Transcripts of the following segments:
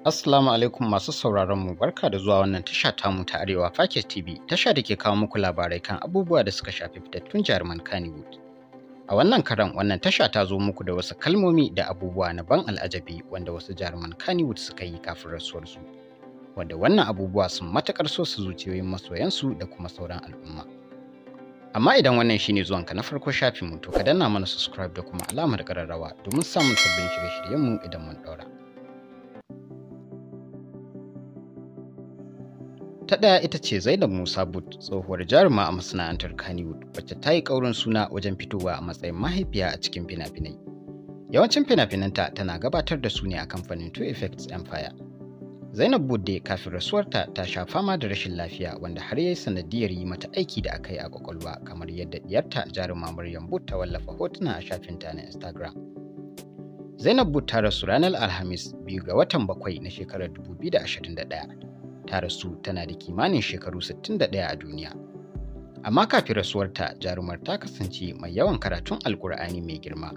Assalamu alaikum masu sauraron mu, barka da zuwa wannan tasha tamu ta Arewa Fakes TV, tasha da ke kawo muku labarai kan abubuwa da suka shafi fitattun jaruman Kannywood. A wannan karan wannan tasha ta zo muku da wasu kalmomi da abubuwa na ban al'ajabi wanda wasu jaruman Kannywood suka yi kafin rasuwarsu. Wanda wannan abubuwa sun matakar so su zuciyoyin masoyansu da kuma sauran al'umma. Amma idan wannan shine zuwanka na farko shafin mu, to ka danna mana subscribe da kuma alamar ƙararrawa domin samun sabbin shirye-shiryenmu idan mun ɗaura. Ta ɗaya ita ce Zainab Musa But, tsohuwar jaruma a masana'antar Kannywood, wacce ta yi ƙaurin suna wajen fitowa a matsayin mahaifiya a cikin fina-finai. Yawancin fina-finanta tana gabatar da su ne a kamfanin 2Effects Empire. Zainab But dai kafin rasuwarta ta sha fama da rashin lafiya wanda har yayi sanadiyar yi mata aiki da aka yi a kwakwalwa, kamar yadda diyarta jaruma Maryam But ta wallafa hotuna a shafinta na Instagram. Zainab But ta rasu ranar Alhamis 2 ga watan Bakwai na shekarar 2021. Ta rasu tana da kimanin shekaru 61 a duniya. Amma kafin rasuwarta, jarumar ta kasance mai yawan karatun Alkur'ani mai girma,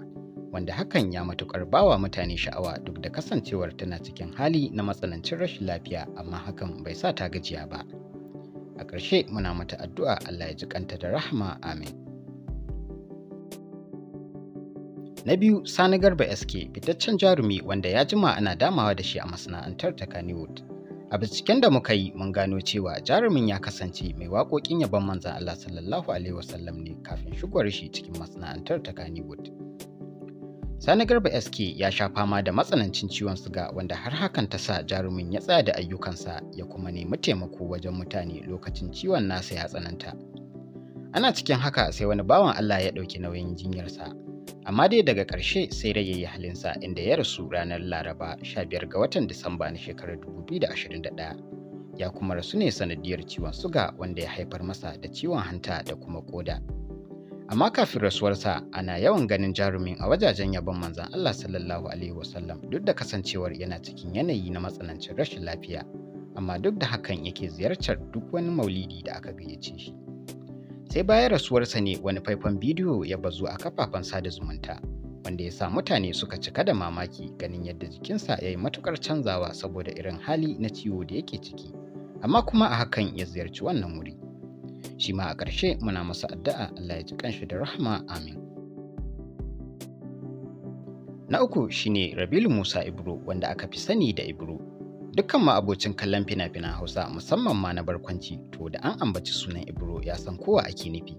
wanda hakan ya matukar bawa mutane sha'awa duk da kasancewar tana cikin hali na matsanancin rashin lafiya, amma hakan bai sa ta gajiya ba. A ƙarshe muna mata addu'a Allah ya ji kanta da rahama, amin. Na biyu, Sani Garba SK, fitaccen jarumi wanda ya jima ana damawa da shi a masana'antar ta Kannywood. A binciken da muka yi mun gano cewa jarumin ya kasance mai waƙoƙin yabon manzon Allah sallallahu alaihi wasallam ne kafin shigowar shi cikin masana'antar ta Kannywood. Sani Garba SK ya sha fama da matsanancin ciwon suga wanda har hakan ta sa jarumin ya tsaya da ayyukansa ya kuma nemi taimako wajen mutane lokacin ciwon nasa ya tsananta. Ana cikin haka sai wani bawan Allah ya ɗauki nauyin jinyarsa. Amma dai daga ƙarshe sai rai yayi halinsa, inda ya rasu ranar Laraba 15 ga watan Disamba na shekarar 2021. Ya kuma rasu ne sanadiyar ciwon suga wanda ya haifar masa da ciwon hanta da kuma koda. Amma kafin rasuwarsa ana yawan ganin jarumin a wajajen yabon manzon Allah sallallahu alaihi wasallam, duk da kasancewar yana cikin yanayi na matsanancin rashin lafiya, amma duk da hakan yake ziyartar duk wani maulidi da aka gayyace shi. Sai bayan rasuwarsa ne wani faifan bidiyo ya bazu a kafafen sada zumunta, wanda ya sa mutane suka cika da mamaki ganin yadda jikinsa ya yi matukar canzawa saboda irin hali na ciwo da yake ciki, amma kuma a hakan ya ziyarci wannan wuri. Shi ma a ƙarshe muna masa addu'a Allah ya ji kanshi da rahama, amin. Na uku shine Rabilu Musa Ibro, wanda aka fi sani da Ibro. Dukkan ma'abocin kallon fina-finan Hausa musamman ma na barkwanci, to da an ambaci sunan Ibro ya san kowa ake nufi.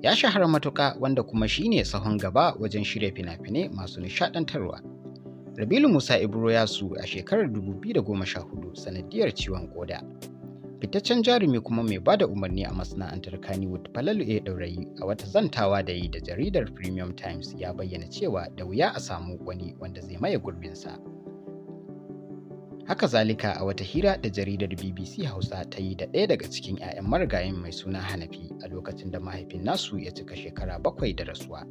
Ya shahara matuƙa, wanda kuma shine sahun gaba wajen shirya fina-finai masu nishaɗantarwa. Rabilu Musa Ibro ya rasu a shekarar 2014 sanadiyar ciwon koda. Fitaccen jarumi kuma mai bada umarni a masana'antar Kannywood, Falalu A Ɗaurayi, a wata zantawa da yi da jaridar Premium Times ya bayyana cewa da wuya a samu wani wanda zai maye gurbinsa. Haka zalika a wata hira da jaridar BBC Hausa ta yi da ɗaya daga cikin 'ya'yan marigayin mai suna Hanafi a lokacin da mahaifin nasu ya cika shekara 7 da rasuwa.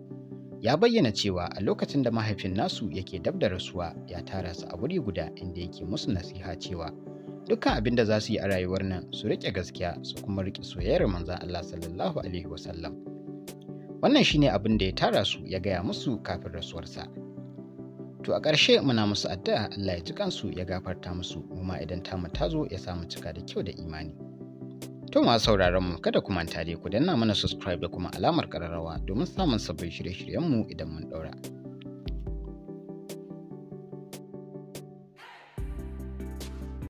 Ya bayyana cewa a lokacin da mahaifin nasu yake dab da rasuwa ya tara su a wuri guda, inda yake musu nasiha cewa dukkan abin da za su yi a rayuwar nan su riƙe gaskiya su kuma riƙe soyayyar manzon Allah sallallahu alaihi wasallam. Wannan shine abin da ya tara su ya gaya musu kafin rasuwarsa. To a ƙarshe muna musu addu'a Allah ya ji kansu ya gafarta musu, mu ma idan tamu ta zo ya samu cika da kyau da imani. To masu sauraron mu, kada ku manta dai ku danna mana subscribe da kuma alamar ƙararrawa domin samun sabbin shirye-shiryenmu idan mun ɗaura.